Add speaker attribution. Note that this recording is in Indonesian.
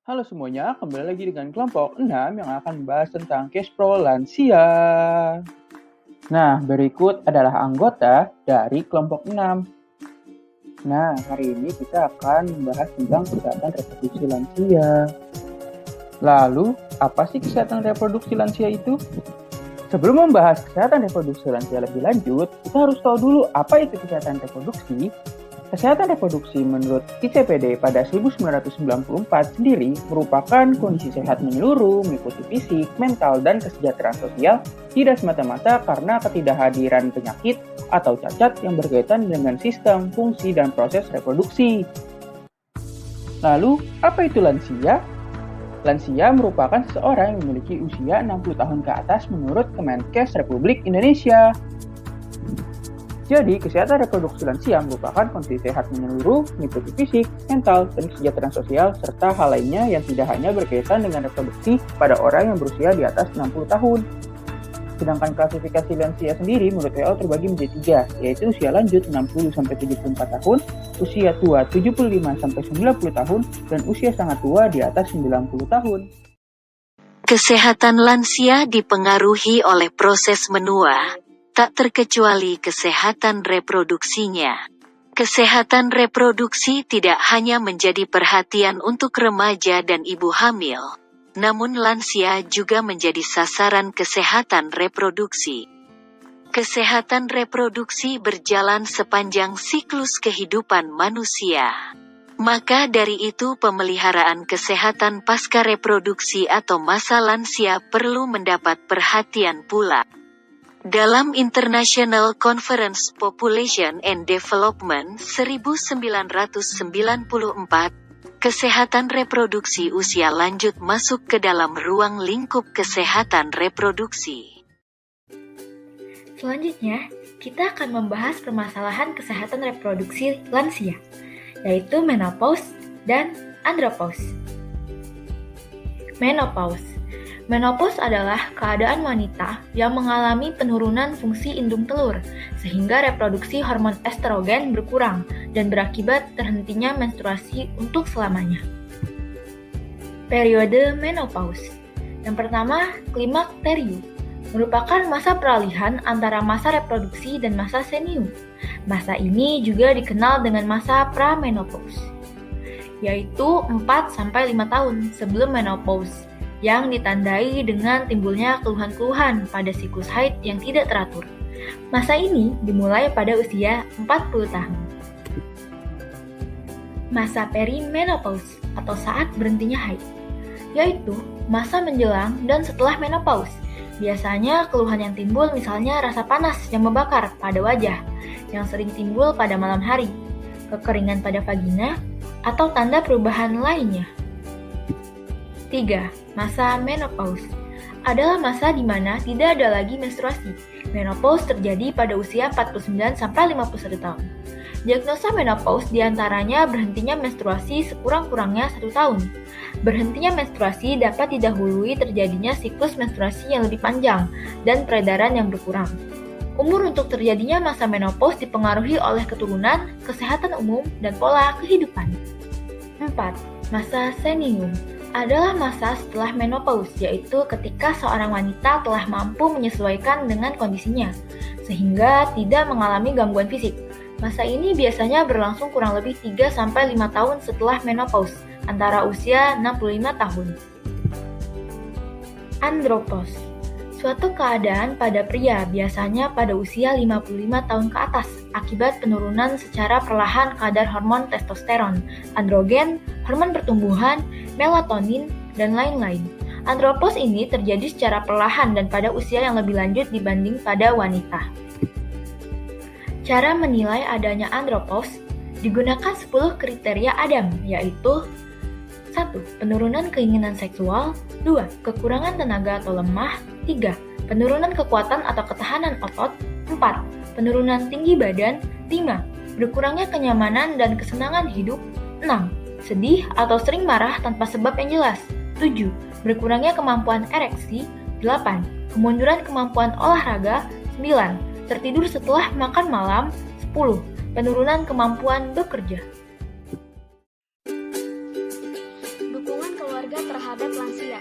Speaker 1: Halo semuanya, kembali lagi dengan kelompok 6 yang akan membahas tentang cash pro lansia. Nah, berikut adalah anggota dari kelompok 6. Nah, hari ini kita akan membahas tentang kesehatan reproduksi lansia. Lalu, apa sih kesehatan reproduksi lansia itu? Sebelum membahas kesehatan reproduksi lansia lebih lanjut, kita harus tahu dulu apa itu kesehatan reproduksi. Kesehatan reproduksi menurut ICPD pada 1994 sendiri merupakan kondisi sehat menyeluruh meliputi fisik, mental, dan kesejahteraan sosial tidak semata-mata karena ketidakhadiran penyakit atau cacat yang berkaitan dengan sistem, fungsi, dan proses reproduksi. Lalu, apa itu lansia? Lansia merupakan seseorang yang memiliki usia 60 tahun ke atas menurut Kemenkes Republik Indonesia. Jadi, kesehatan reproduksi lansia merupakan kondisi sehat menyeluruh, meliputi fisik, mental, dan kesejahteraan sosial, serta hal lainnya yang tidak hanya berkaitan dengan reproduksi pada orang yang berusia di atas 60 tahun. Sedangkan klasifikasi lansia sendiri menurut WHO terbagi menjadi 3, yaitu usia lanjut 60-74 tahun, usia tua 75-90 tahun, dan usia sangat tua di atas 90 tahun.
Speaker 2: Kesehatan lansia dipengaruhi oleh proses menua, tak terkecuali kesehatan reproduksinya. Kesehatan reproduksi tidak hanya menjadi perhatian untuk remaja dan ibu hamil, namun lansia juga menjadi sasaran kesehatan reproduksi. Kesehatan reproduksi berjalan sepanjang siklus kehidupan manusia. Maka dari itu pemeliharaan kesehatan pasca reproduksi atau masa lansia perlu mendapat perhatian pula. Dalam International Conference Population and Development 1994, kesehatan reproduksi usia lanjut masuk ke dalam ruang lingkup kesehatan reproduksi.
Speaker 3: Selanjutnya, kita akan membahas permasalahan kesehatan reproduksi lansia, yaitu menopause dan andropause. Menopause adalah keadaan wanita yang mengalami penurunan fungsi indung telur, sehingga reproduksi hormon estrogen berkurang dan berakibat terhentinya menstruasi untuk selamanya. Periode menopause. Yang pertama, klimakterium, merupakan masa peralihan antara masa reproduksi dan masa senium. Masa ini juga dikenal dengan masa pramenopause, yaitu 4-5 tahun sebelum menopause, yang ditandai dengan timbulnya keluhan-keluhan pada siklus haid yang tidak teratur. Masa ini dimulai pada usia 40 tahun. Masa perimenopause atau saat berhentinya haid, yaitu masa menjelang dan setelah menopause. Biasanya keluhan yang timbul misalnya rasa panas yang membakar pada wajah, yang sering timbul pada malam hari, kekeringan pada vagina, atau tanda perubahan lainnya. 3. Masa menopause adalah masa di mana tidak ada lagi menstruasi. Menopause terjadi pada usia 49-51 tahun. Diagnosa menopause diantaranya berhentinya menstruasi sekurang-kurangnya 1 tahun. Berhentinya menstruasi dapat didahului terjadinya siklus menstruasi yang lebih panjang dan peredaran yang berkurang. Umur untuk terjadinya masa menopause dipengaruhi oleh keturunan, kesehatan umum, dan pola kehidupan. 4. Masa senium adalah masa setelah menopause, yaitu ketika seorang wanita telah mampu menyesuaikan dengan kondisinya, sehingga tidak mengalami gangguan fisik. Masa ini biasanya berlangsung kurang lebih 3-5 tahun setelah menopause, antara usia 65 tahun. Andropause, suatu keadaan pada pria biasanya pada usia 55 tahun ke atas akibat penurunan secara perlahan kadar hormon testosteron, androgen, hormon pertumbuhan, melatonin, dan lain-lain. Andropause ini terjadi secara perlahan dan pada usia yang lebih lanjut dibanding pada wanita. Cara menilai adanya andropause digunakan 10 kriteria Adam, yaitu 1. Penurunan keinginan seksual. 2. Kekurangan tenaga atau lemah. 3. Penurunan kekuatan atau ketahanan otot. 4. Penurunan tinggi badan. 5. Berkurangnya kenyamanan dan kesenangan hidup. 6. Sedih atau sering marah tanpa sebab yang jelas. 7. Berkurangnya kemampuan ereksi. 8. Kemunduran kemampuan olahraga. 9. Tertidur setelah makan malam. 10. Penurunan kemampuan bekerja. Dukungan keluarga
Speaker 4: keluarga terhadap lansia.